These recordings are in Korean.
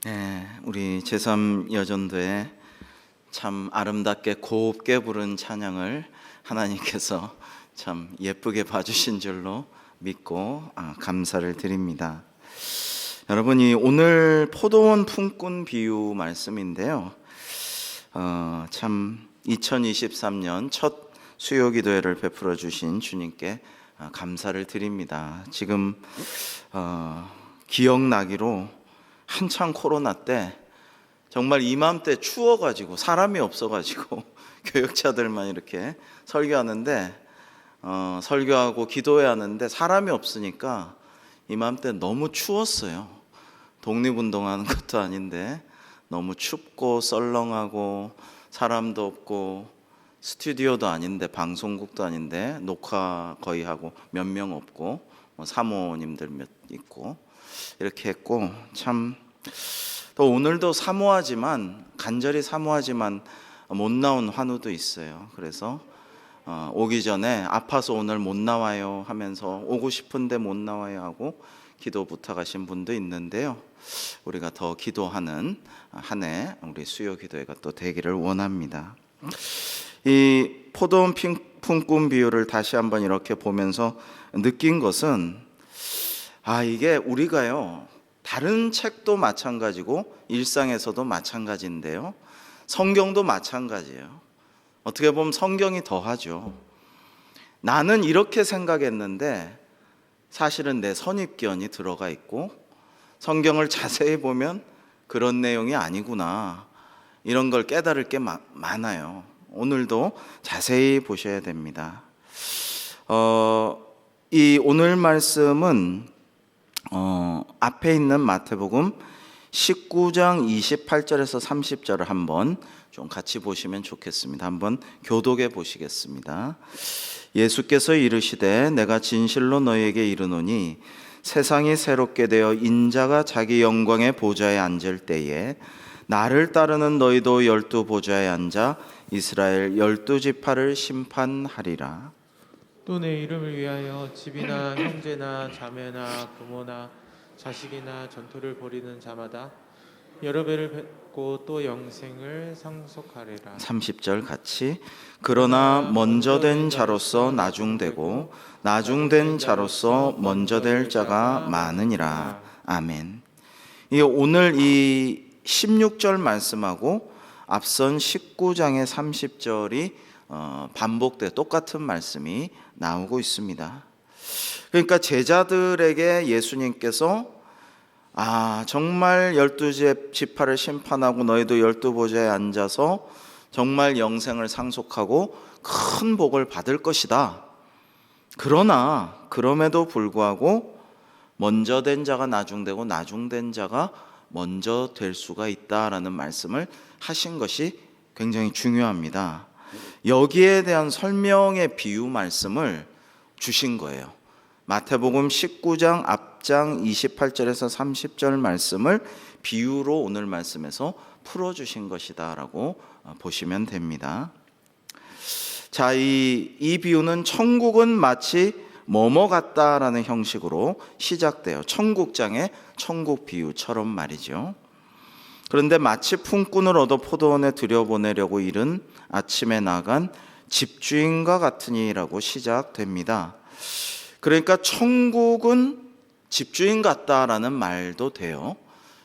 네, 우리 제3여전도에 참 아름답게 곱게 부른 찬양을 하나님께서 참 예쁘게 봐주신 줄로 믿고 감사를 드립니다. 여러분이 오늘 포도원 품꾼 비유 말씀인데요. 참 2023년 첫 수요 기도회를 베풀어 주신 주님께 감사를 드립니다. 지금 기억나기로 한창 코로나 때 정말 이맘때 추워가지고 사람이 없어가지고 교역자들만 이렇게 설교하는데 설교하고 기도해야 하는데 사람이 없으니까 이맘때 너무 추웠어요. 독립운동하는 것도 아닌데 너무 춥고 썰렁하고 사람도 없고 스튜디오도 아닌데 방송국도 아닌데 녹화 거의 하고 몇 명 없고 사모님들 몇 있고 이렇게 했고 참 또 오늘도 사모하지만 간절히 사모하지만 못 나온 환우도 있어요. 그래서 오기 전에 아파서 오늘 못 나와요 하면서 오고 싶은데 못 나와요 하고 기도 부탁하신 분도 있는데요. 우리가 더 기도하는 한 해 우리 수요 기도회가 또 되기를 원합니다. 이 포도원 품꾼 비유를 다시 한번 이렇게 보면서 느낀 것은 이게 우리가요 다른 책도 마찬가지고 일상에서도 마찬가지인데요, 성경도 마찬가지예요. 어떻게 보면 성경이 더하죠. 나는 이렇게 생각했는데 사실은 내 선입견이 들어가 있고 성경을 자세히 보면 그런 내용이 아니구나, 이런 걸 깨달을 게 많아요. 오늘도 자세히 보셔야 됩니다. 이 오늘 말씀은 앞에 있는 마태복음 19장 28절에서 30절을 한번 좀 같이 보시면 좋겠습니다. 한번 교독해 보시겠습니다. 예수께서 이르시되 내가 진실로 너희에게 이르노니 세상이 새롭게 되어 인자가 자기 영광의 보좌에 앉을 때에 나를 따르는 너희도 12 보좌에 앉아 이스라엘 12지파를 심판하리라. 또 내 이름을 위하여 집이나 형제나 자매나 부모나 자식이나 전토를 벌이는 자마다 여러 배를 뵙고 또 영생을 상속하리라. 30절 같이. 그러나 먼저 된 자로서 나중되고 나중된 자로서 먼저 될 자가 많으니라. 아멘. 오늘 이 16절 말씀하고 앞선 19장의 30절이 반복돼 똑같은 말씀이 나오고 있습니다. 그러니까 제자들에게 예수님께서 정말 12지파를 심판하고 너희도 12 보좌에 앉아서 정말 영생을 상속하고 큰 복을 받을 것이다. 그러나 그럼에도 불구하고 먼저 된 자가 나중되고 나중된 자가 먼저 될 수가 있다라는 말씀을 하신 것이 굉장히 중요합니다. 여기에 대한 설명의 비유 말씀을 주신 거예요. 마태복음 19장 앞장 28절에서 30절 말씀을 비유로 오늘 말씀에서 풀어주신 것이다 라고 보시면 됩니다. 자, 이 비유는 천국은 마치 뭐뭐 같다라는 형식으로 시작돼요. 천국장의 천국 비유처럼 말이죠. 그런데 마치 품꾼을 얻어 포도원에 들여보내려고 이른 아침에 나간 집주인과 같으니라고 시작됩니다. 그러니까 천국은 집주인 같다라는 말도 돼요.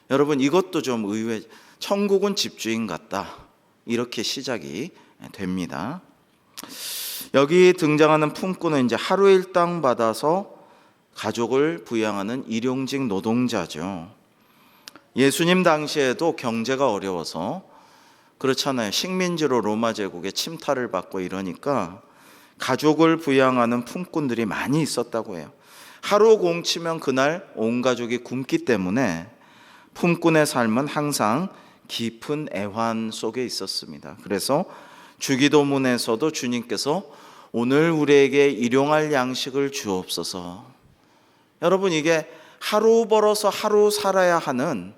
여러분 이것도 좀 의외. 천국은 집주인 같다, 이렇게 시작이 됩니다. 여기 등장하는 품꾼은 이제 하루 일당 받아서 가족을 부양하는 일용직 노동자죠. 예수님 당시에도 경제가 어려워서 그렇잖아요. 식민지로 로마 제국의 침탈을 받고 이러니까 가족을 부양하는 품꾼들이 많이 있었다고 해요. 하루 공치면 그날 온 가족이 굶기 때문에 품꾼의 삶은 항상 깊은 애환 속에 있었습니다. 그래서 주기도문에서도 주님께서 오늘 우리에게 일용할 양식을 주옵소서. 여러분 이게 하루 벌어서 하루 살아야 하는,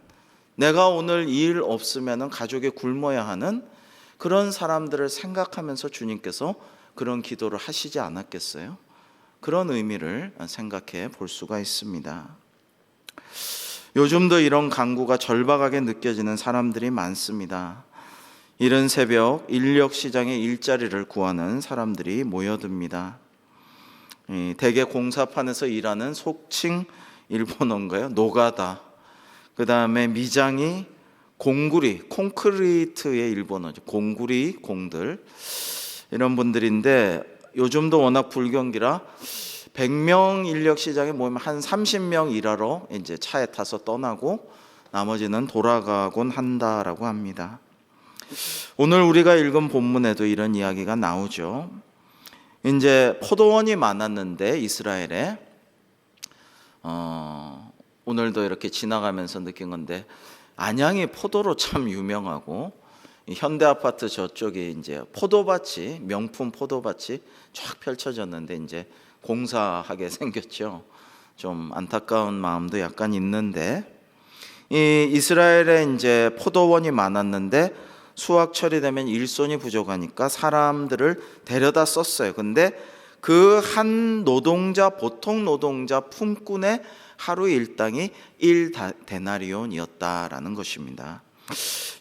내가 오늘 일 없으면 가족이 굶어야 하는 그런 사람들을 생각하면서 주님께서 그런 기도를 하시지 않았겠어요? 그런 의미를 생각해 볼 수가 있습니다. 요즘도 이런 강구가 절박하게 느껴지는 사람들이 많습니다. 이른 새벽 인력 시장에 일자리를 구하는 사람들이 모여듭니다. 대개 공사판에서 일하는 속칭 일본어인가요? 노가다. 그 다음에 미장이 공구리, 콘크리트의 일본어죠. 공구리, 공들. 이런 분들인데 요즘도 워낙 불경기라 100명 인력 시장에 모이면 한 30명 일하러 이제 차에 타서 떠나고 나머지는 돌아가곤 한다라고 합니다. 오늘 우리가 읽은 본문에도 이런 이야기가 나오죠. 이제 포도원이 많았는데 이스라엘에 오늘도 이렇게 지나가면서 느낀 건데 안양이 포도로 참 유명하고 현대 아파트 저쪽에 이제 포도밭이 명품 포도밭이 쫙 펼쳐졌는데 이제 공사하게 생겼죠. 좀 안타까운 마음도 약간 있는데 이 이스라엘에 이제 포도원이 많았는데 수확철이 되면 일손이 부족하니까 사람들을 데려다 썼어요. 근데 그 한 노동자, 보통 노동자 품꾼의 하루 일당이 1데나리온이었다라는 것입니다.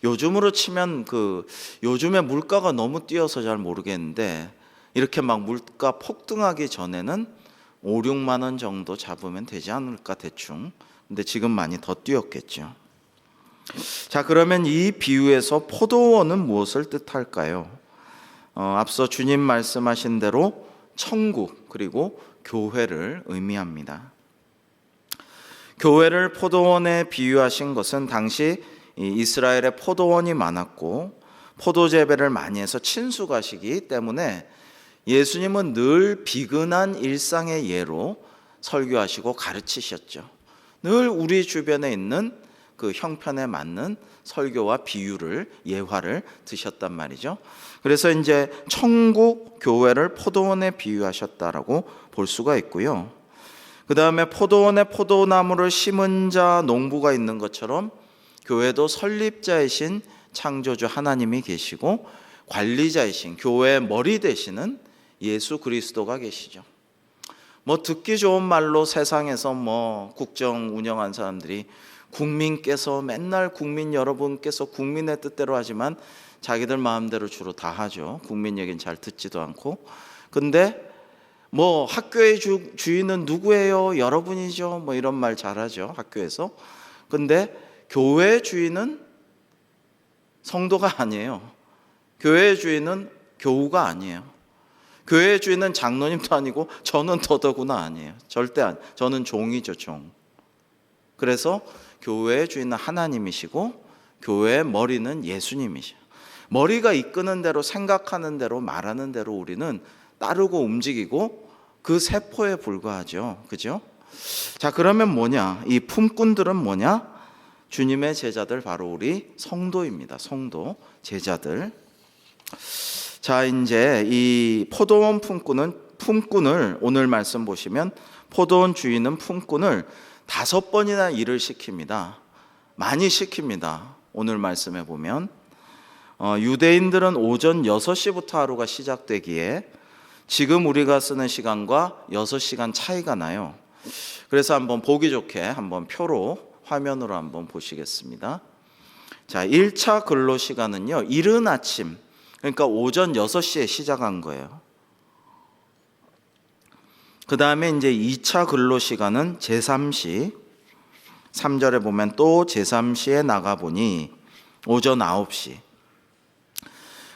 요즘으로 치면 요즘에 물가가 너무 뛰어서 잘 모르겠는데 이렇게 막 물가 폭등하기 전에는 5, 6만 원 정도 잡으면 되지 않을까 대충. 근데 지금 많이 더 뛰었겠죠. 자, 그러면 이 비유에서 포도원은 무엇을 뜻할까요? 앞서 주님 말씀하신 대로 천국 그리고 교회를 의미합니다. 교회를 포도원에 비유하신 것은 당시 이스라엘에 포도원이 많았고 포도 재배를 많이 해서 친수가시기 때문에 예수님은 늘 비근한 일상의 예로 설교하시고 가르치셨죠. 늘 우리 주변에 있는 그 형편에 맞는 설교와 비유를 예화를 드셨단 말이죠. 그래서 이제 천국 교회를 포도원에 비유하셨다라고 볼 수가 있고요. 그 다음에 포도원에 포도나무를 심은 자 농부가 있는 것처럼 교회도 설립자이신 창조주 하나님이 계시고 관리자이신 교회의 머리 되시는 예수 그리스도가 계시죠. 뭐 듣기 좋은 말로 세상에서 뭐 국정 운영한 사람들이 국민께서 맨날 국민 여러분께서 국민의 뜻대로 하지만 자기들 마음대로 주로 다 하죠. 국민 얘기는 잘 듣지도 않고. 근데 뭐 학교의 주인은 누구예요? 여러분이죠. 뭐 이런 말 잘하죠. 학교에서. 근데 교회의 주인은 성도가 아니에요. 교회의 주인은 교우가 아니에요. 교회의 주인은 장로님도 아니고 저는 더더구나 아니에요. 절대 아니에요. 저는 종이죠, 종. 그래서 교회의 주인은 하나님이시고 교회의 머리는 예수님이시죠. 머리가 이끄는 대로 생각하는 대로 말하는 대로 우리는 따르고 움직이고 그 세포에 불과하죠. 그죠? 자, 그러면 뭐냐? 이 품꾼들은 뭐냐? 주님의 제자들 바로 우리 성도입니다. 성도, 제자들. 자, 이제 이 포도원 품꾼을 오늘 말씀 보시면 포도원 주인은 품꾼을 5번이나 일을 시킵니다. 많이 시킵니다. 오늘 말씀해 보면 유대인들은 오전 6시부터 하루가 시작되기에 지금 우리가 쓰는 시간과 6시간 차이가 나요. 그래서 한번 보기 좋게 한번 표로 화면으로 한번 보시겠습니다. 자, 1차 근로 시간은요, 이른 아침, 그러니까 오전 6시에 시작한 거예요. 그 다음에 이제 2차 근로 시간은 제3시, 3절에 보면 또 제3시에 나가보니 오전 9시.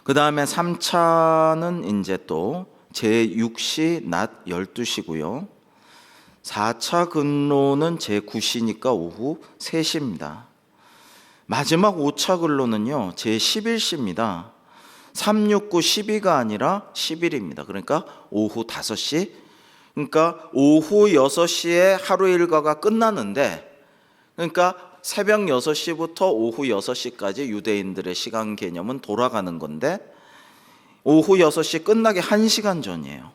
그 다음에 3차는 이제 또 제6시 낮 12시고요. 4차 근로는 제9시니까 오후 3시입니다. 마지막 5차 근로는요, 제11시입니다. 3, 6, 9, 12가 아니라 11입니다. 그러니까 오후 5시. 그러니까 오후 6시에 하루 일과가 끝나는데, 그러니까 새벽 6시부터 오후 6시까지 유대인들의 시간 개념은 돌아가는 건데 오후 6시 끝나기 1시간 전이에요.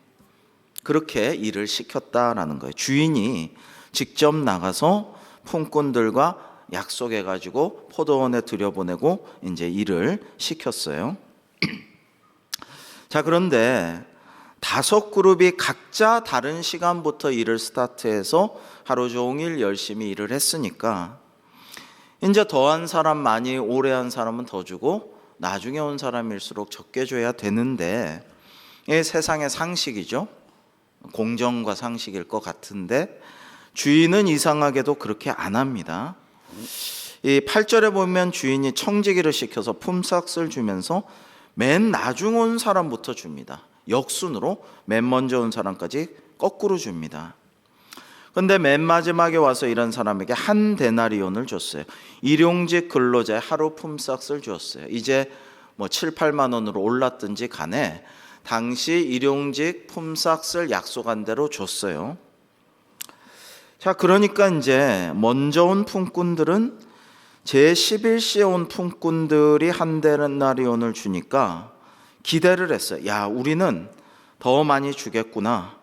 그렇게 일을 시켰다라는 거예요. 주인이 직접 나가서 품꾼들과 약속해가지고 포도원에 들여보내고 이제 일을 시켰어요. 자, 그런데 5그룹이 각자 다른 시간부터 일을 스타트해서 하루 종일 열심히 일을 했으니까 이제 더한 사람 많이 오래 한 사람은 더 주고 나중에 온 사람일수록 적게 줘야 되는데, 이게 세상의 상식이죠. 공정과 상식일 것 같은데 주인은 이상하게도 그렇게 안 합니다. 이 8절에 보면 주인이 청지기를 시켜서 품삯을 주면서 맨 나중 온 사람부터 줍니다. 역순으로 맨 먼저 온 사람까지 거꾸로 줍니다. 근데 맨 마지막에 와서 일한 사람에게 한 데나리온을 줬어요. 일용직 근로자의 하루 품삯을 주었어요. 이제 뭐 7, 8만 원으로 올랐든지 간에 당시 일용직 품삯을 약속한 대로 줬어요. 자, 그러니까 이제 먼저 온 품꾼들은 제11시에 온 품꾼들이 한 데나리온을 주니까 기대를 했어요. 야, 우리는 더 많이 주겠구나.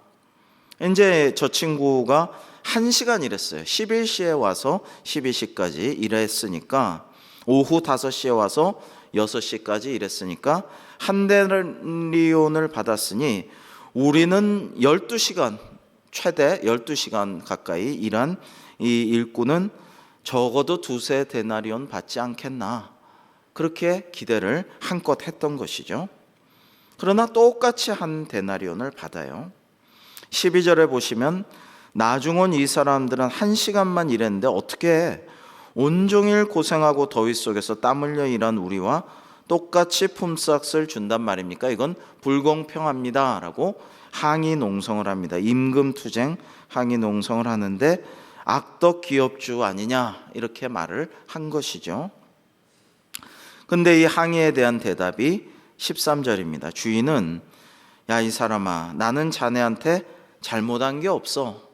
이제 저 친구가 1시간 일했어요. 11시에 와서 12시까지 일했으니까, 오후 5시에 와서 6시까지 일했으니까 한 데나리온을 받았으니 우리는 12시간, 최대 12시간 가까이 일한 이 일꾼은 적어도 2-3 데나리온 받지 않겠나, 그렇게 기대를 한껏 했던 것이죠. 그러나 똑같이 한 데나리온을 받아요. 12절에 보시면 나중 온 이 사람들은 1시간만 일했는데 어떻게 온종일 고생하고 더위 속에서 땀 흘려 일한 우리와 똑같이 품삯을 준단 말입니까? 이건 불공평합니다 라고 항의 농성을 합니다. 임금투쟁 항의 농성을 하는데 악덕 기업주 아니냐, 이렇게 말을 한 것이죠. 근데 이 항의에 대한 대답이 13절입니다. 주인은 야, 이 사람아, 나는 자네한테 잘못한 게 없어.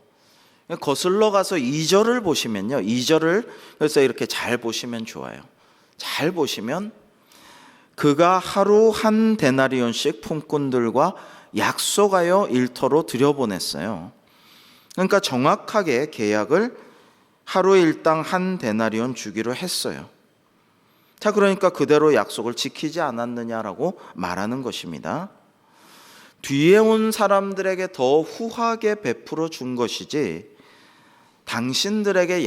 거슬러 가서 2절을 보시면요, 2절을 그래서 이렇게 잘 보시면 좋아요. 잘 보시면 그가 하루 한 데나리온씩 품꾼들과 약속하여 일터로 들여보냈어요. 그러니까 정확하게 계약을 하루 일당 한 데나리온 주기로 했어요. 자, 그러니까 그대로 약속을 지키지 않았느냐라고 말하는 것입니다. 뒤에 온 사람들에게 더 후하게 베풀어 준 것이지 당신들에게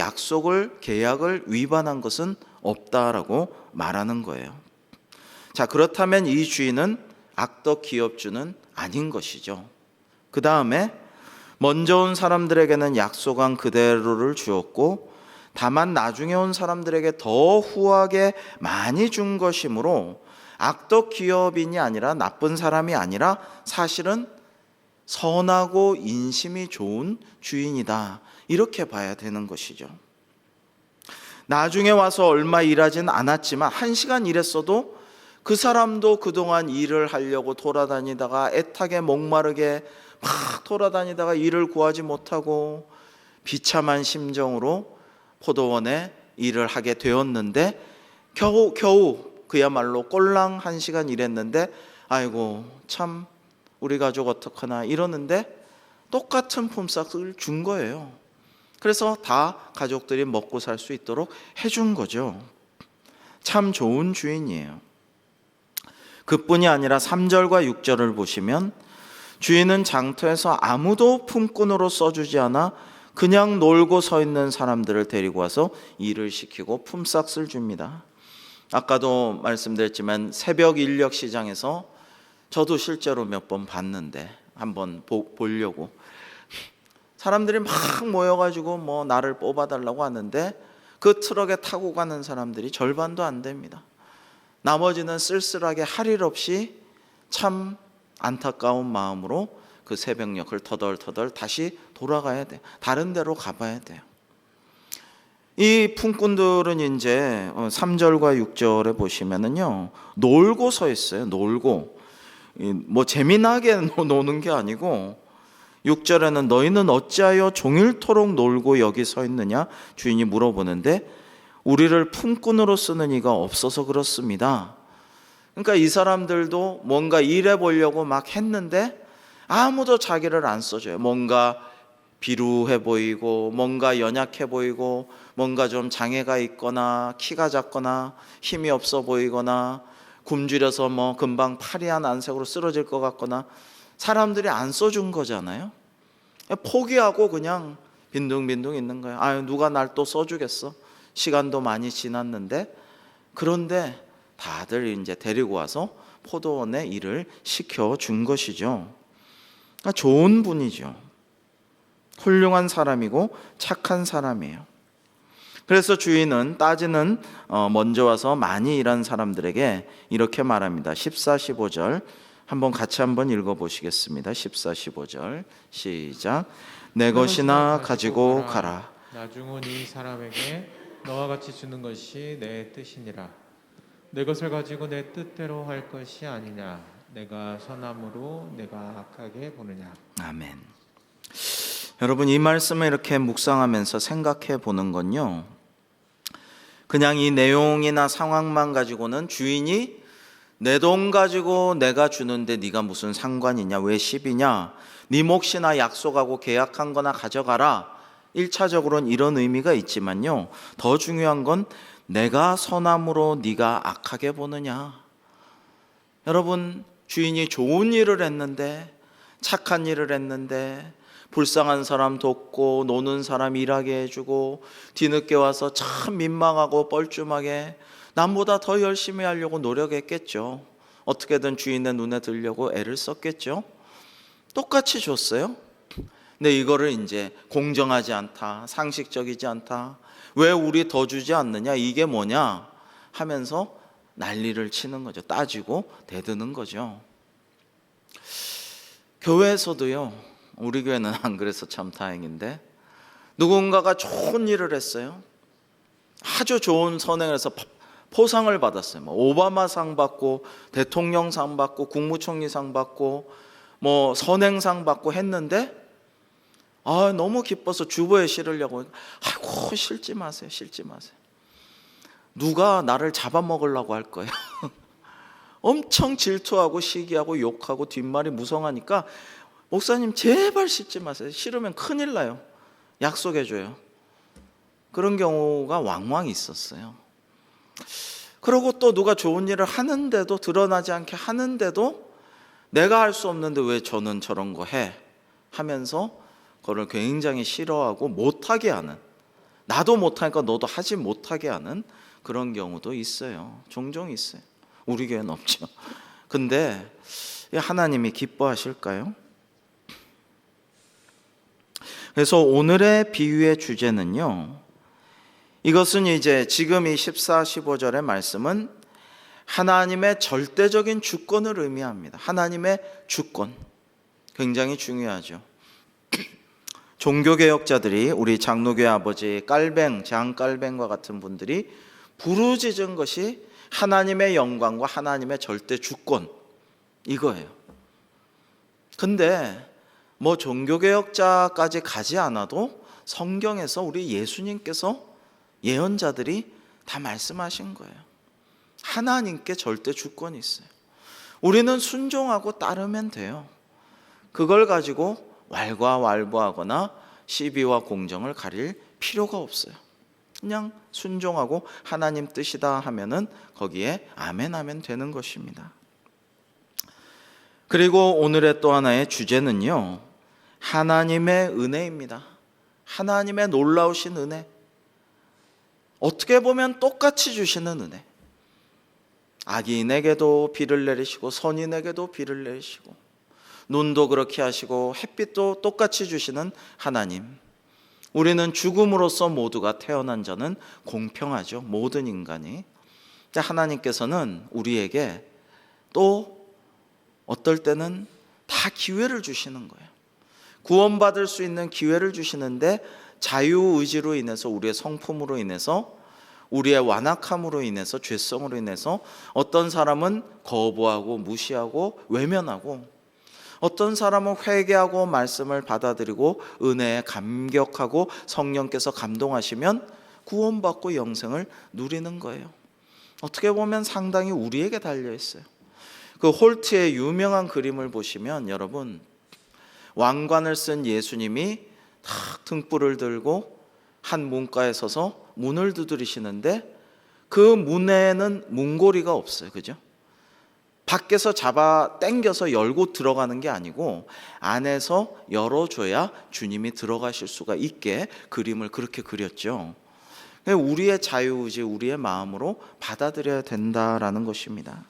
계약을 위반한 것은 없다라고 말하는 거예요. 자, 그렇다면 이 주인은 악덕 기업주는 아닌 것이죠. 그 다음에 먼저 온 사람들에게는 약속한 그대로를 주었고, 다만 나중에 온 사람들에게 더 후하게 많이 준 것이므로 악덕 기업인이 아니라 나쁜 사람이 아니라 사실은 선하고 인심이 좋은 주인이다, 이렇게 봐야 되는 것이죠. 나중에 와서 얼마 일하진 않았지만 1시간 일했어도 그 사람도 그동안 일을 하려고 돌아다니다가 애타게 목마르게 막 돌아다니다가 일을 구하지 못하고 비참한 심정으로 포도원에 일을 하게 되었는데 겨우 그야말로 꼴랑 1시간 일했는데 아이고 참 우리 가족 어떡하나 이러는데 똑같은 품삯을 준 거예요. 그래서 다 가족들이 먹고 살 수 있도록 해준 거죠. 참 좋은 주인이에요. 그뿐이 아니라 3절과 6절을 보시면 주인은 장터에서 아무도 품꾼으로 써주지 않아 그냥 놀고 서 있는 사람들을 데리고 와서 일을 시키고 품삯을 줍니다. 아까도 말씀드렸지만 새벽 인력 시장에서 저도 실제로 몇 번 봤는데 한번 보려고 사람들이 막 모여가지고 뭐 나를 뽑아달라고 하는데 그 트럭에 타고 가는 사람들이 절반도 안 됩니다. 나머지는 쓸쓸하게 할 일 없이 참 안타까운 마음으로 그 새벽녘을 터덜터덜 다시 돌아가야 돼. 다른 데로 가봐야 돼요. 이 품꾼들은 이제 3절과 6절에 보시면은요, 놀고 서 있어요. 놀고. 뭐 재미나게 노는 게 아니고 6절에는 너희는 어찌하여 종일토록 놀고 여기 서 있느냐 주인이 물어보는데 우리를 품꾼으로 쓰는 이가 없어서 그렇습니다. 그러니까 이 사람들도 뭔가 일해 보려고 막 했는데 아무도 자기를 안 써줘요. 뭔가 비루해 보이고 뭔가 연약해 보이고 뭔가 좀 장애가 있거나 키가 작거나 힘이 없어 보이거나 굶주려서 뭐 금방 파리한 안색으로 쓰러질 것 같거나 사람들이 안 써준 거잖아요. 포기하고 그냥 빈둥빈둥 있는 거예요. 아유, 누가 날 또 써주겠어? 시간도 많이 지났는데, 그런데 다들 이제 데리고 와서 포도원에 일을 시켜준 것이죠. 그러니까 좋은 분이죠. 훌륭한 사람이고 착한 사람이에요. 그래서 주인은 따지는 먼저 와서 많이 일한 사람들에게 이렇게 말합니다. 14, 15절 한번 같이 한번 읽어보시겠습니다. 14, 15절 시작. 내 것이나 가지고 가라. 나중은 이 사람에게 너와 같이 주는 것이 내 뜻이니라. 내 것을 가지고 내 뜻대로 할 것이 아니냐. 내가 선함으로 내가 악하게 보느냐. 아멘. 여러분, 이 말씀을 이렇게 묵상하면서 생각해 보는 건요, 그냥 이 내용이나 상황만 가지고는 주인이 내 돈 가지고 내가 주는데 네가 무슨 상관이냐, 왜 10이냐, 네 몫이나 약속하고 계약한 거나 가져가라, 1차적으로는 이런 의미가 있지만요, 더 중요한 건 내가 선함으로 네가 악하게 보느냐. 여러분, 주인이 좋은 일을 했는데, 착한 일을 했는데, 불쌍한 사람 돕고 노는 사람 일하게 해주고 뒤늦게 와서 참 민망하고 뻘쭘하게 남보다 더 열심히 하려고 노력했겠죠. 어떻게든 주인의 눈에 들려고 애를 썼겠죠. 똑같이 줬어요. 근데 이거를 이제 공정하지 않다, 상식적이지 않다, 왜 우리 더 주지 않느냐, 이게 뭐냐 하면서 난리를 치는 거죠. 따지고 대드는 거죠. 교회에서도요, 우리 교회는 안 그래서 참 다행인데, 누군가가 좋은 일을 했어요. 아주 좋은 선행을 해서 포상을 받았어요. 뭐 오바마상 받고 대통령상 받고 국무총리상 받고 뭐 선행상 받고 했는데, 너무 기뻐서 주보에 실으려고, 아이고 실지 마세요, 실지 마세요. 누가 나를 잡아먹으려고 할 거예요. 엄청 질투하고 시기하고 욕하고 뒷말이 무성하니까, 목사님 제발 싣지 마세요. 싫으면 큰일 나요. 약속해줘요. 그런 경우가 왕왕 있었어요. 그리고 또 누가 좋은 일을 하는데도, 드러나지 않게 하는데도 내가 할 수 없는데 왜 저는 저런 거 해? 하면서 그걸 굉장히 싫어하고 못하게 하는, 나도 못하니까 너도 하지 못하게 하는 그런 경우도 있어요. 종종 있어요. 우리 교회는 없죠. 근데 하나님이 기뻐하실까요? 그래서 오늘의 비유의 주제는요, 이것은 이제 지금 이 14, 15절의 말씀은 하나님의 절대적인 주권을 의미합니다. 하나님의 주권, 굉장히 중요하죠. 종교개혁자들이, 우리 장로교회 아버지 깔뱅, 장깔뱅과 같은 분들이 부르짖은 것이 하나님의 영광과 하나님의 절대 주권, 이거예요. 근데 뭐 종교개혁자까지 가지 않아도 성경에서 우리 예수님께서, 예언자들이 다 말씀하신 거예요. 하나님께 절대 주권이 있어요. 우리는 순종하고 따르면 돼요. 그걸 가지고 왈가왈부하거나 시비와 공정을 가릴 필요가 없어요. 그냥 순종하고 하나님 뜻이다 하면은 거기에 아멘 하면 되는 것입니다. 그리고 오늘의 또 하나의 주제는요, 하나님의 은혜입니다. 하나님의 놀라우신 은혜, 어떻게 보면 똑같이 주시는 은혜. 악인에게도 비를 내리시고 선인에게도 비를 내리시고 눈도 그렇게 하시고 햇빛도 똑같이 주시는 하나님. 우리는 죽음으로써 모두가 태어난 자는 공평하죠. 모든 인간이. 하나님께서는 우리에게 또 어떨 때는 다 기회를 주시는 거예요. 구원받을 수 있는 기회를 주시는데, 자유의지로 인해서, 우리의 성품으로 인해서, 우리의 완악함으로 인해서, 죄성으로 인해서 어떤 사람은 거부하고 무시하고 외면하고, 어떤 사람은 회개하고 말씀을 받아들이고 은혜에 감격하고 성령께서 감동하시면 구원받고 영생을 누리는 거예요. 어떻게 보면 상당히 우리에게 달려있어요. 그 홀트의 유명한 그림을 보시면, 여러분, 왕관을 쓴 예수님이 탁 등불을 들고 한 문가에 서서 문을 두드리시는데, 그 문에는 문고리가 없어요. 그죠? 밖에서 잡아 당겨서 열고 들어가는 게 아니고 안에서 열어줘야 주님이 들어가실 수가 있게 그림을 그렇게 그렸죠. 우리의 자유의지, 우리의 마음으로 받아들여야 된다라는 것입니다.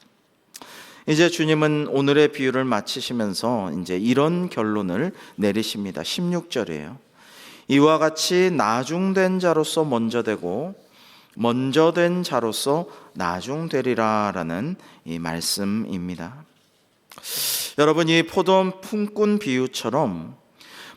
이제 주님은 오늘의 비유를 마치시면서 이제 이런 결론을 내리십니다. 16절이에요. 이와 같이 나중된 자로서 먼저 되고 먼저 된 자로서 나중되리라라는 이 말씀입니다. 여러분, 이 포도 품꾼 비유처럼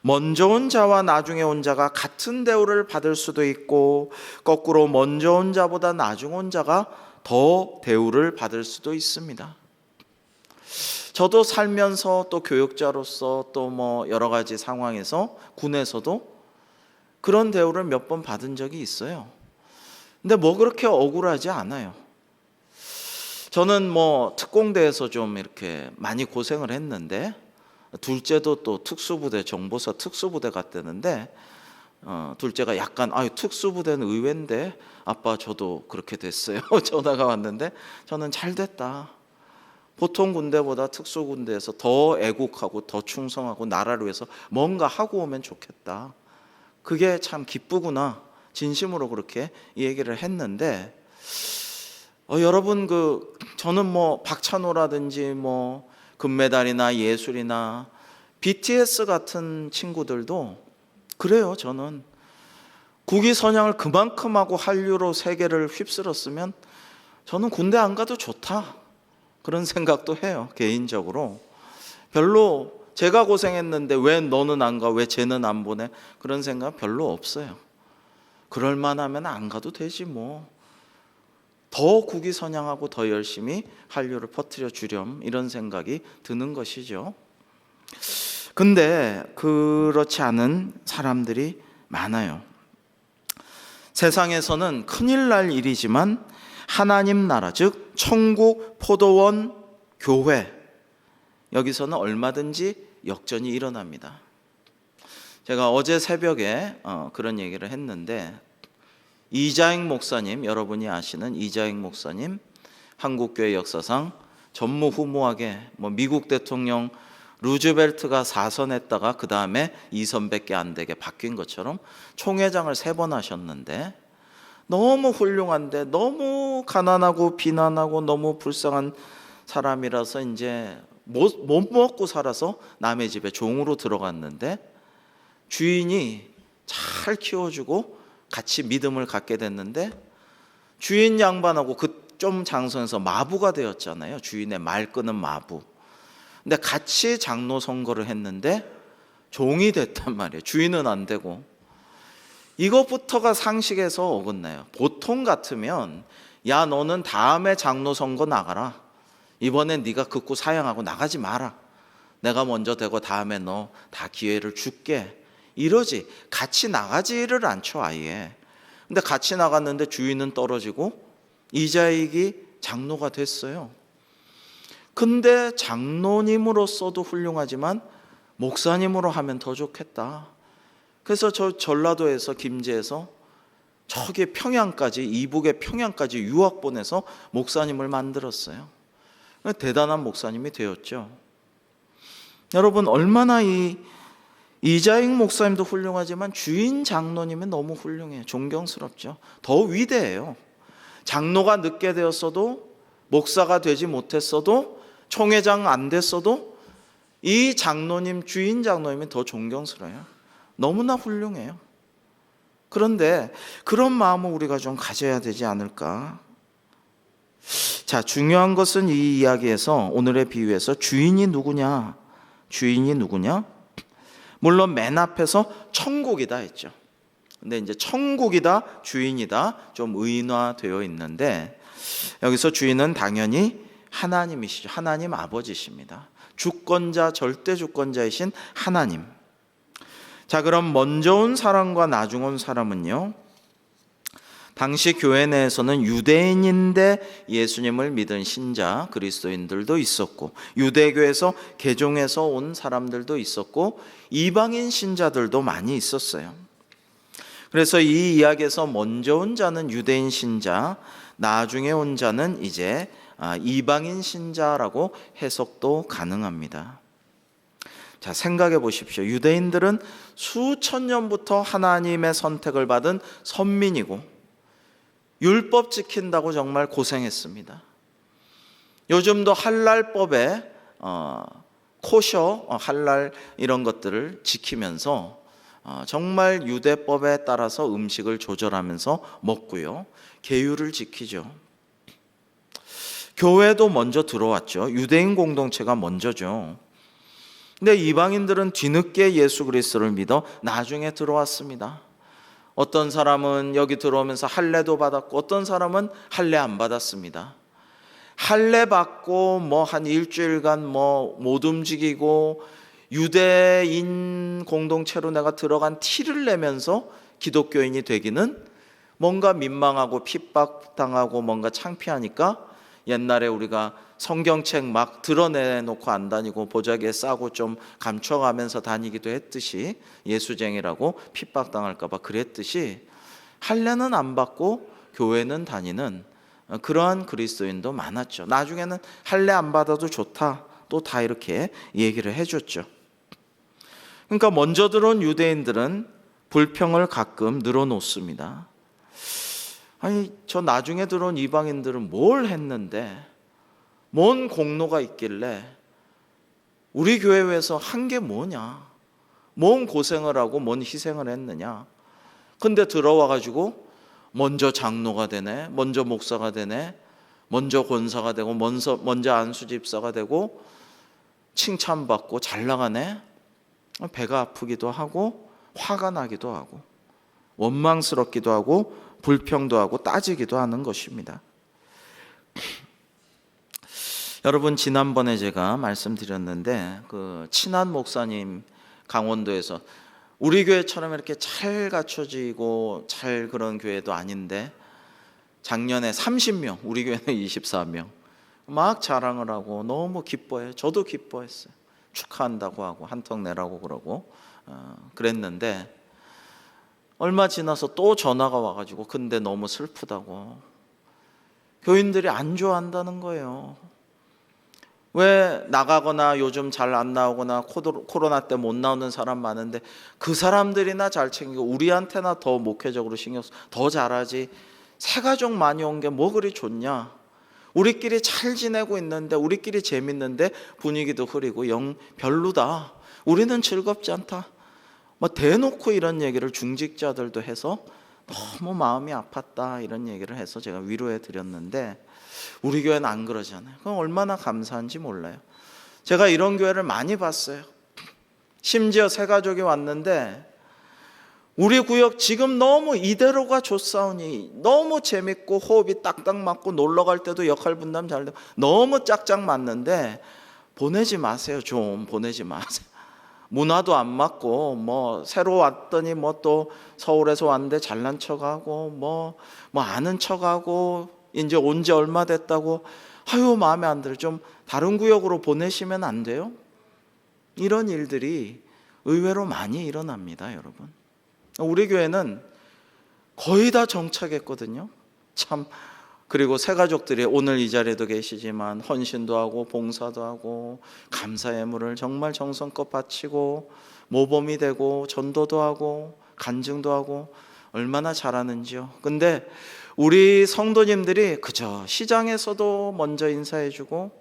먼저 온 자와 나중에 온 자가 같은 대우를 받을 수도 있고, 거꾸로 먼저 온 자보다 나중 온 자가 더 대우를 받을 수도 있습니다. 저도 살면서 또 교육자로서 또 뭐 여러 가지 상황에서 군에서도 그런 대우를 몇 번 받은 적이 있어요. 근데 뭐 그렇게 억울하지 않아요. 저는 뭐 특공대에서 좀 이렇게 많이 고생을 했는데, 둘째도 또 특수부대, 정보사 특수부대 갔다는데, 둘째가 약간 특수부대는 의외인데 아빠 저도 그렇게 됐어요. 전화가 왔는데 저는 잘 됐다. 보통 군대보다 특수군대에서 더 애국하고 더 충성하고 나라를 위해서 뭔가 하고 오면 좋겠다. 그게 참 기쁘구나. 진심으로 그렇게 이 얘기를 했는데, 여러분, 저는 뭐 박찬호라든지 뭐 금메달이나 예술이나 BTS 같은 친구들도 그래요. 저는 국위 선양을 그만큼 하고 한류로 세계를 휩쓸었으면 저는 군대 안 가도 좋다, 그런 생각도 해요. 개인적으로 별로 제가 고생했는데 왜 너는 안 가, 왜 쟤는 안 보내, 그런 생각 별로 없어요. 그럴 만하면 안 가도 되지 뭐. 더 국위 선양하고 더 열심히 한류를 퍼뜨려 주렴, 이런 생각이 드는 것이죠. 근데 그렇지 않은 사람들이 많아요. 세상에서는 큰일 날 일이지만 하나님 나라, 즉 천국, 포도원, 교회, 여기서는 얼마든지 역전이 일어납니다. 제가 어제 새벽에 그런 얘기를 했는데, 이자익 목사님, 여러분이 아시는 이자익 목사님, 한국교회 역사상 전무후무하게 미국 대통령 루즈벨트가 4선했다가 그 다음에 2선밖에 안 되게 바뀐 것처럼 총회장을 3번 하셨는데, 너무 훌륭한데 너무 가난하고 비난하고 너무 불쌍한 사람이라서 이제 못 먹고 살아서 남의 집에 종으로 들어갔는데, 주인이 잘 키워주고 같이 믿음을 갖게 됐는데, 주인 양반하고 그 좀 장소에서 마부가 되었잖아요. 주인의 말 끄는 마부. 근데 같이 장로 선거를 했는데 종이 됐단 말이에요. 주인은 안 되고. 이것부터가 상식에서 어긋나요. 보통 같으면 야, 너는 다음에 장로 선거 나가라. 이번엔 네가 극구 사양하고 나가지 마라. 내가 먼저 되고 다음에 너 다 기회를 줄게. 이러지. 같이 나가지를 않죠, 아예. 근데 같이 나갔는데 주인은 떨어지고 이자익이 장로가 됐어요. 근데 장로님으로서도 훌륭하지만 목사님으로 하면 더 좋겠다. 그래서 저 전라도에서, 김제에서 저기 평양까지, 이북의 평양까지 유학 보내서 목사님을 만들었어요. 대단한 목사님이 되었죠. 여러분, 얼마나 이자익 목사님도 훌륭하지만 주인 장로님은 너무 훌륭해요. 존경스럽죠. 더 위대해요. 장로가 늦게 되었어도, 목사가 되지 못했어도, 총회장 안 됐어도 이 장로님, 주인 장로님은 더 존경스러워요. 너무나 훌륭해요. 그런데 그런 마음을 우리가 좀 가져야 되지 않을까? 자, 중요한 것은 이 이야기에서, 오늘의 비유에서 주인이 누구냐? 주인이 누구냐? 물론 맨 앞에서 천국이다 했죠. 근데 이제 천국이다, 주인이다 좀 의인화되어 있는데, 여기서 주인은 당연히 하나님이시죠. 하나님 아버지십니다. 주권자, 절대 주권자이신 하나님. 자, 그럼 먼저 온 사람과 나중 온 사람은요, 당시 교회 내에서는 유대인인데 예수님을 믿은 신자, 그리스도인들도 있었고, 유대교에서 개종해서 온 사람들도 있었고, 이방인 신자들도 많이 있었어요. 그래서 이 이야기에서 먼저 온 자는 유대인 신자, 나중에 온 자는 이제 이방인 신자라고 해석도 가능합니다. 자, 생각해 보십시오. 유대인들은 수천 년부터 하나님의 선택을 받은 선민이고, 율법 지킨다고 정말 고생했습니다. 요즘도 할랄법에 코셔, 할랄 이런 것들을 지키면서 정말 유대법에 따라서 음식을 조절하면서 먹고요. 계율을 지키죠. 교회도 먼저 들어왔죠. 유대인 공동체가 먼저죠. 근데 이방인들은 뒤늦게 예수 그리스도를 믿어 나중에 들어왔습니다. 어떤 사람은 여기 들어오면서 할례도 받았고 어떤 사람은 할례 안 받았습니다. 할례 받고 뭐 한 일주일간 뭐 못 움직이고 유대인 공동체로 내가 들어간 티를 내면서 기독교인이 되기는 뭔가 민망하고 핍박당하고 뭔가 창피하니까 옛날에 우리가 성경책 막 드러내놓고 안 다니고 보자기에 싸고 좀 감춰가면서 다니기도 했듯이, 예수쟁이라고 핍박당할까 봐 그랬듯이 할례는 안 받고 교회는 다니는 그러한 그리스도인도 많았죠. 나중에는 할례 안 받아도 좋다 또 다 이렇게 얘기를 해줬죠. 그러니까 먼저 들어온 유대인들은 불평을 가끔 늘어놓습니다. 아니, 저 나중에 들어온 이방인들은 뭘 했는데, 뭔 공로가 있길래 우리 교회에서 한 게 뭐냐, 뭔 고생을 하고 뭔 희생을 했느냐. 근데 들어와가지고 먼저 장로가 되네, 먼저 목사가 되네, 먼저 권사가 되고 먼저 안수집사가 되고 칭찬받고 잘 나가네. 배가 아프기도 하고 화가 나기도 하고 원망스럽기도 하고 불평도 하고 따지기도 하는 것입니다. 여러분, 지난번에 제가 말씀드렸는데 그 친한 목사님, 강원도에서 우리 교회처럼 이렇게 잘 갖춰지고 잘 그런 교회도 아닌데 작년에 30명, 우리 교회는 24명 막 자랑을 하고 너무 기뻐해요. 저도 기뻐했어요. 축하한다고 하고 한턱 내라고 그러고 그랬는데 얼마 지나서 또 전화가 와가지고 근데 너무 슬프다고, 교인들이 안 좋아한다는 거예요. 왜 나가거나 요즘 잘 안 나오거나 코로나 때 못 나오는 사람 많은데 그 사람들이나 잘 챙기고 우리한테나 더 목회적으로 신경 써 더 잘하지, 새 가족 많이 온 게 뭐 그리 좋냐, 우리끼리 잘 지내고 있는데 우리끼리 재밌는데 분위기도 흐리고 영 별로다, 우리는 즐겁지 않다, 뭐 대놓고 이런 얘기를 중직자들도 해서 너무 마음이 아팠다 이런 얘기를 해서 제가 위로해 드렸는데 우리 교회는 안 그러잖아요. 그럼 얼마나 감사한지 몰라요. 제가 이런 교회를 많이 봤어요. 심지어 새 가족이 왔는데 우리 구역 지금 너무 이대로가 좋사오니 너무 재밌고 호흡이 딱딱 맞고 놀러 갈 때도 역할 분담 잘 되고 너무 짝짝 맞는데 보내지 마세요. 좀 보내지 마세요. 문화도 안 맞고 뭐 새로 왔더니 뭐 또 서울에서 왔는데 잘난 척하고 뭐 아는 척하고 이제 온 지 얼마 됐다고, 아유 마음에 안 들어, 좀 다른 구역으로 보내시면 안 돼요? 이런 일들이 의외로 많이 일어납니다, 여러분. 우리 교회는 거의 다 정착했거든요. 참. 그리고 새 가족들이 오늘 이 자리에도 계시지만 헌신도 하고 봉사도 하고 감사 예물을 정말 정성껏 바치고 모범이 되고 전도도 하고 간증도 하고 얼마나 잘하는지요. 근데 우리 성도님들이 그저 시장에서도 먼저 인사해주고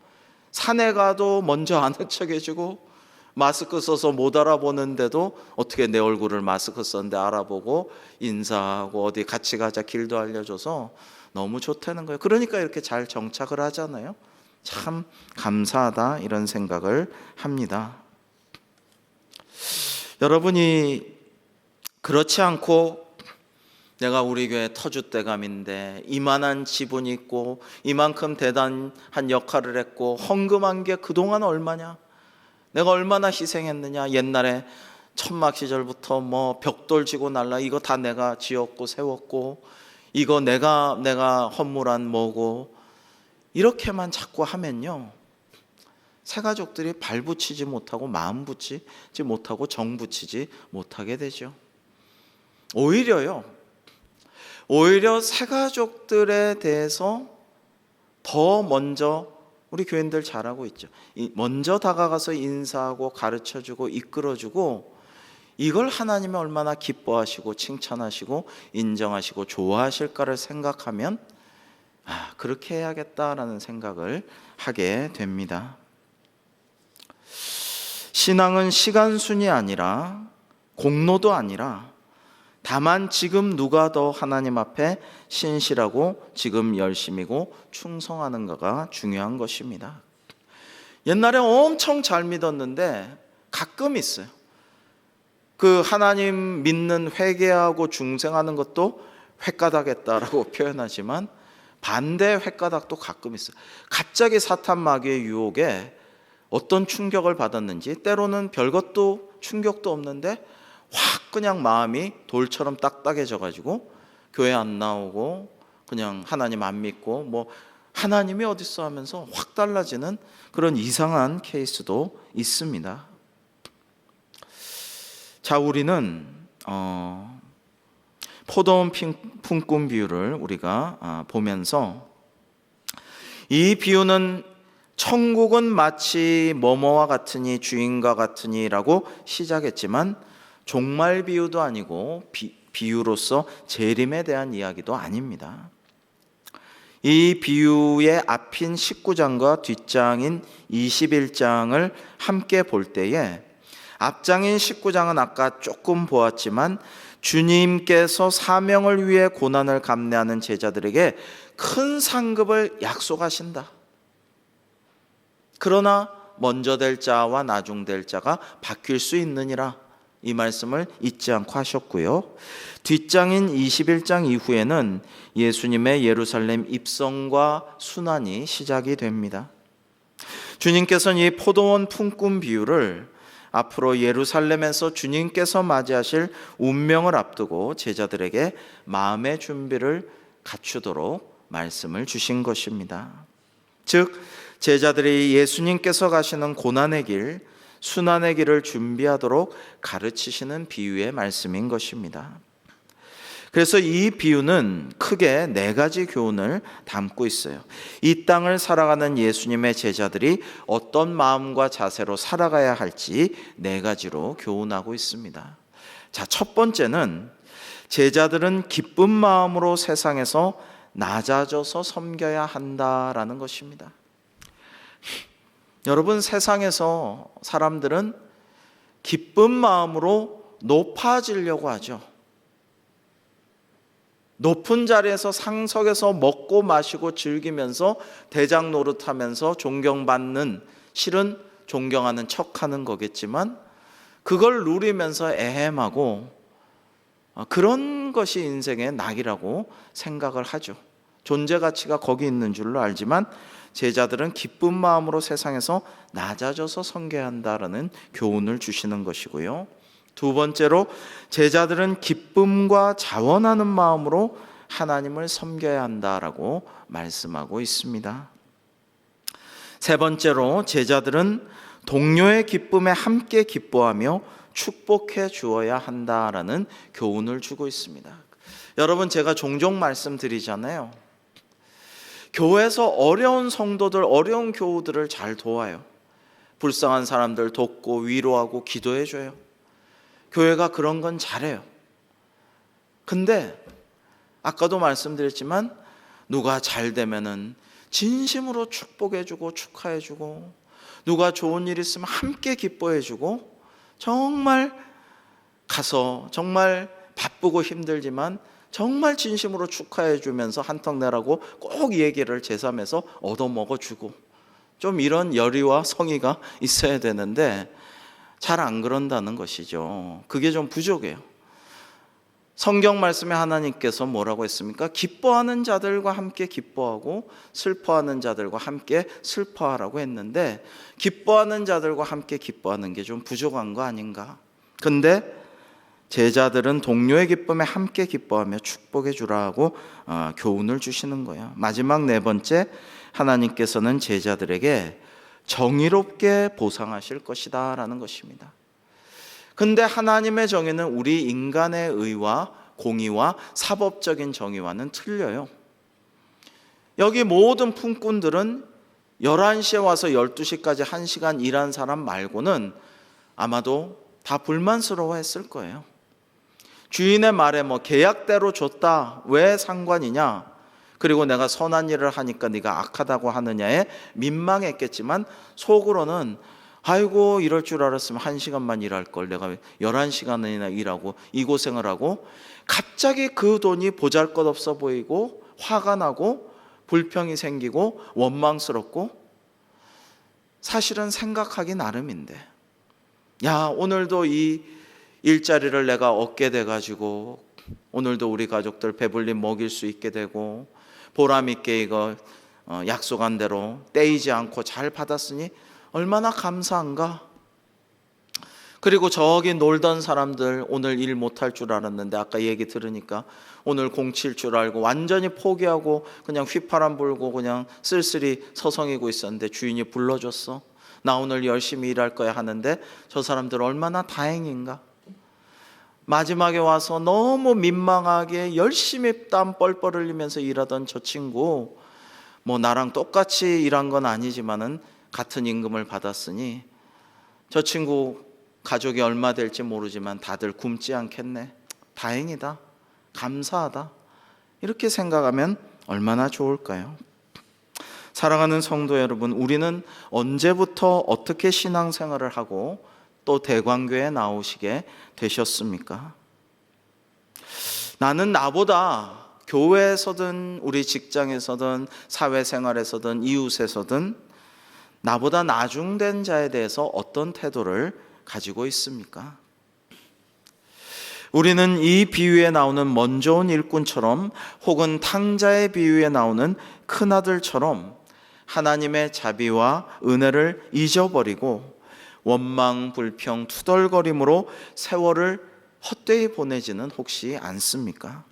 산에 가도 먼저 아는 척해주고 마스크 써서 못 알아보는데도 어떻게 내 얼굴을 마스크 썼는데 알아보고 인사하고 어디 같이 가자 길도 알려줘서 너무 좋다는 거예요. 그러니까 이렇게 잘 정착을 하잖아요. 참 감사하다 이런 생각을 합니다. 여러분이 그렇지 않고 내가 우리 교회 터줏대감인데 이만한 지분이 있고 이만큼 대단한 역할을 했고 헌금한 게 그동안 얼마냐, 내가 얼마나 희생했느냐, 옛날에 천막 시절부터 뭐 벽돌 지고 날라 이거 다 내가 지었고 세웠고 이거 내가 헌물한 뭐고, 이렇게만 자꾸 하면요 새 가족들이 발 붙이지 못하고 마음 붙이지 못하고 정 붙이지 못하게 되죠. 오히려 새 가족들에 대해서 더 먼저 우리 교인들 잘하고 있죠. 먼저 다가가서 인사하고 가르쳐주고 이끌어주고 이걸 하나님이 얼마나 기뻐하시고 칭찬하시고 인정하시고 좋아하실까를 생각하면 그렇게 해야겠다라는 생각을 하게 됩니다. 신앙은 시간순이 아니라 공로도 아니라 다만 지금 누가 더 하나님 앞에 신실하고 지금 열심이고 충성하는가가 중요한 것입니다. 옛날에 엄청 잘 믿었는데 가끔 있어요. 그 하나님 믿는 회개하고 중생하는 것도 횟가닥했다라고 표현하지만 반대 횟가닥도 가끔 있어요. 갑자기 사탄 마귀의 유혹에 어떤 충격을 받았는지 때로는 별것도 충격도 없는데 확 그냥 마음이 돌처럼 딱딱해져 가지고 교회 안 나오고 그냥 하나님 안 믿고 뭐 하나님이 어딨어 하면서 확 달라지는 그런 이상한 케이스도 있습니다. 자, 우리는 포도원 품꾼 비유를 우리가 보면서 이 비유는 천국은 마치 뭐뭐와 같으니 주인과 같으니라고 시작했지만 종말 비유도 아니고 비유로서 재림에 대한 이야기도 아닙니다. 이 비유의 앞인 19장과 뒷장인 21장을 함께 볼 때에 앞장인 19장은 아까 조금 보았지만 주님께서 사명을 위해 고난을 감내하는 제자들에게 큰 상급을 약속하신다. 그러나 먼저 될 자와 나중 될 자가 바뀔 수 있느니라, 이 말씀을 잊지 않고 하셨고요. 뒷장인 21장 이후에는 예수님의 예루살렘 입성과 순환이 시작이 됩니다. 주님께서는 이 포도원 품꾼 비유를 앞으로 예루살렘에서 주님께서 맞이하실 운명을 앞두고 제자들에게 마음의 준비를 갖추도록 말씀을 주신 것입니다. 즉 제자들이 예수님께서 가시는 고난의 길, 순환의 길을 준비하도록 가르치시는 비유의 말씀인 것입니다. 그래서 이 비유는 크게 4가지 교훈을 담고 있어요. 이 땅을 살아가는 예수님의 제자들이 어떤 마음과 자세로 살아가야 할지 4가지로 교훈하고 있습니다. 자, 첫 번째는 제자들은 기쁜 마음으로 세상에서 낮아져서 섬겨야 한다라는 것입니다. 여러분, 세상에서 사람들은 기쁜 마음으로 높아지려고 하죠. 높은 자리에서 상석에서 먹고 마시고 즐기면서 대장 노릇하면서 존경받는, 실은 존경하는 척하는 거겠지만 그걸 누리면서 애헴하고 그런 것이 인생의 낙이라고 생각을 하죠. 존재 가치가 거기 있는 줄로 알지만 제자들은 기쁜 마음으로 세상에서 낮아져서 섬겨야 한다라는 교훈을 주시는 것이고요. 두 번째로 제자들은 기쁨과 자원하는 마음으로 하나님을 섬겨야 한다라고 말씀하고 있습니다. 세 번째로 제자들은 동료의 기쁨에 함께 기뻐하며 축복해 주어야 한다라는 교훈을 주고 있습니다. 여러분, 제가 종종 말씀드리잖아요. 교회에서 어려운 성도들, 어려운 교우들을 잘 도와요. 불쌍한 사람들 돕고 위로하고 기도해 줘요. 교회가 그런 건 잘해요. 근데 아까도 말씀드렸지만 누가 잘 되면은 진심으로 축복해 주고 축하해 주고, 누가 좋은 일 있으면 함께 기뻐해 주고, 정말 가서 정말 바쁘고 힘들지만 정말 진심으로 축하해 주면서 한턱 내라고 꼭 이 얘기를 제3에서 얻어먹어 주고, 좀 이런 열의와 성의가 있어야 되는데 잘 안 그런다는 것이죠. 그게 좀 부족해요. 성경 말씀에 하나님께서 뭐라고 했습니까? 기뻐하는 자들과 함께 기뻐하고 슬퍼하는 자들과 함께 슬퍼하라고 했는데, 기뻐하는 자들과 함께 기뻐하는 게 좀 부족한 거 아닌가? 근데 제자들은 동료의 기쁨에 함께 기뻐하며 축복해 주라고 교훈을 주시는 거예요. 마지막 4번째, 하나님께서는 제자들에게 정의롭게 보상하실 것이다 라는 것입니다. 근데 하나님의 정의는 우리 인간의 의와 공의와 사법적인 정의와는 틀려요. 여기 모든 품꾼들은 11시에 와서 12시까지 1시간 일한 사람 말고는 아마도 다 불만스러워했을 거예요. 주인의 말에 뭐 계약대로 줬다, 왜 상관이냐, 그리고 내가 선한 일을 하니까 네가 악하다고 하느냐에 민망했겠지만 속으로는 아이고 이럴 줄 알았으면 1시간만 일할 걸, 내가 11시간이나 일하고 이 고생을 하고. 갑자기 그 돈이 보잘것없어 보이고 화가 나고 불평이 생기고 원망스럽고, 사실은 생각하기 나름인데, 야 오늘도 이 일자리를 내가 얻게 돼가지고 오늘도 우리 가족들 배불리 먹일 수 있게 되고 보람 있게 이거 약속한 대로 떼이지 않고 잘 받았으니 얼마나 감사한가. 그리고 저기 놀던 사람들 오늘 일 못할 줄 알았는데 아까 얘기 들으니까 오늘 공칠 줄 알고 완전히 포기하고 그냥 휘파람 불고 그냥 쓸쓸히 서성이고 있었는데 주인이 불러줬어. 나 오늘 열심히 일할 거야 하는데 저 사람들 얼마나 다행인가. 마지막에 와서 너무 민망하게 열심히 땀 뻘뻘 흘리면서 일하던 저 친구, 뭐 나랑 똑같이 일한 건 아니지만은 같은 임금을 받았으니 저 친구 가족이 얼마 될지 모르지만 다들 굶지 않겠네. 다행이다, 감사하다, 이렇게 생각하면 얼마나 좋을까요? 사랑하는 성도 여러분, 우리는 언제부터 어떻게 신앙생활을 하고 또 대관교회에 나오시게 되셨습니까? 나는 나보다 교회에서든 우리 직장에서든 사회생활에서든 이웃에서든 나보다 나중된 자에 대해서 어떤 태도를 가지고 있습니까? 우리는 이 비유에 나오는 먼저 온 일꾼처럼 혹은 탕자의 비유에 나오는 큰아들처럼 하나님의 자비와 은혜를 잊어버리고 원망, 불평, 투덜거림으로 세월을 헛되이 보내지는 혹시 않습니까?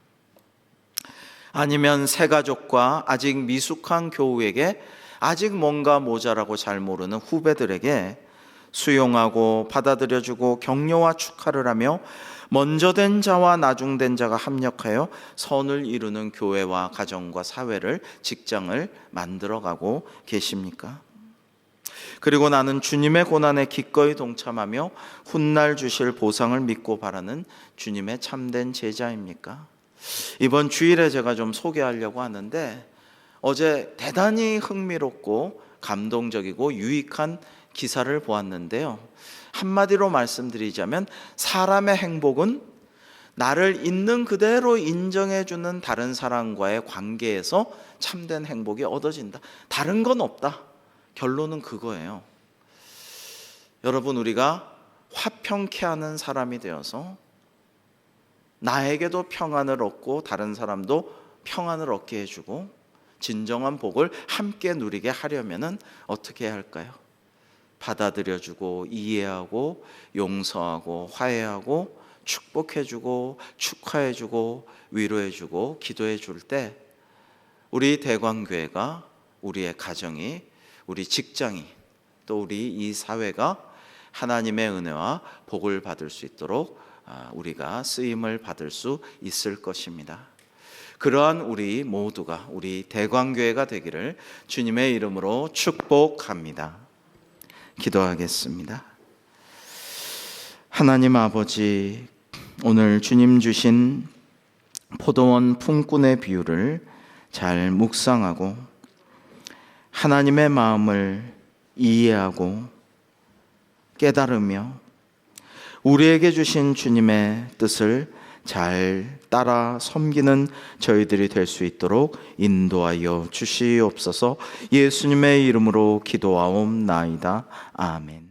아니면 새 가족과 아직 미숙한 교우에게 아직 뭔가 모자라고 잘 모르는 후배들에게 수용하고 받아들여주고 격려와 축하를 하며 먼저 된 자와 나중된 자가 합력하여 선을 이루는 교회와 가정과 사회를, 직장을 만들어가고 계십니까? 그리고 나는 주님의 고난에 기꺼이 동참하며 훗날 주실 보상을 믿고 바라는 주님의 참된 제자입니까? 이번 주일에 제가 좀 소개하려고 하는데 어제 대단히 흥미롭고 감동적이고 유익한 기사를 보았는데요. 한마디로 말씀드리자면 사람의 행복은 나를 있는 그대로 인정해주는 다른 사람과의 관계에서 참된 행복이 얻어진다. 다른 건 없다. 결론은 그거예요. 여러분, 우리가 화평케 하는 사람이 되어서 나에게도 평안을 얻고 다른 사람도 평안을 얻게 해주고 진정한 복을 함께 누리게 하려면은 어떻게 해야 할까요? 받아들여주고 이해하고 용서하고 화해하고 축복해주고 축하해주고 위로해주고 기도해줄 때 우리 대관교회가, 우리의 가정이, 우리 직장이, 또 우리 이 사회가 하나님의 은혜와 복을 받을 수 있도록 우리가 쓰임을 받을 수 있을 것입니다. 그러한 우리 모두가 우리 대관교회가 되기를 주님의 이름으로 축복합니다. 기도하겠습니다. 하나님 아버지, 오늘 주님 주신 포도원 품꾼의 비유를 잘 묵상하고 하나님의 마음을 이해하고 깨달으며 우리에게 주신 주님의 뜻을 잘 따라 섬기는 저희들이 될 수 있도록 인도하여 주시옵소서. 예수님의 이름으로 기도하옵나이다. 아멘.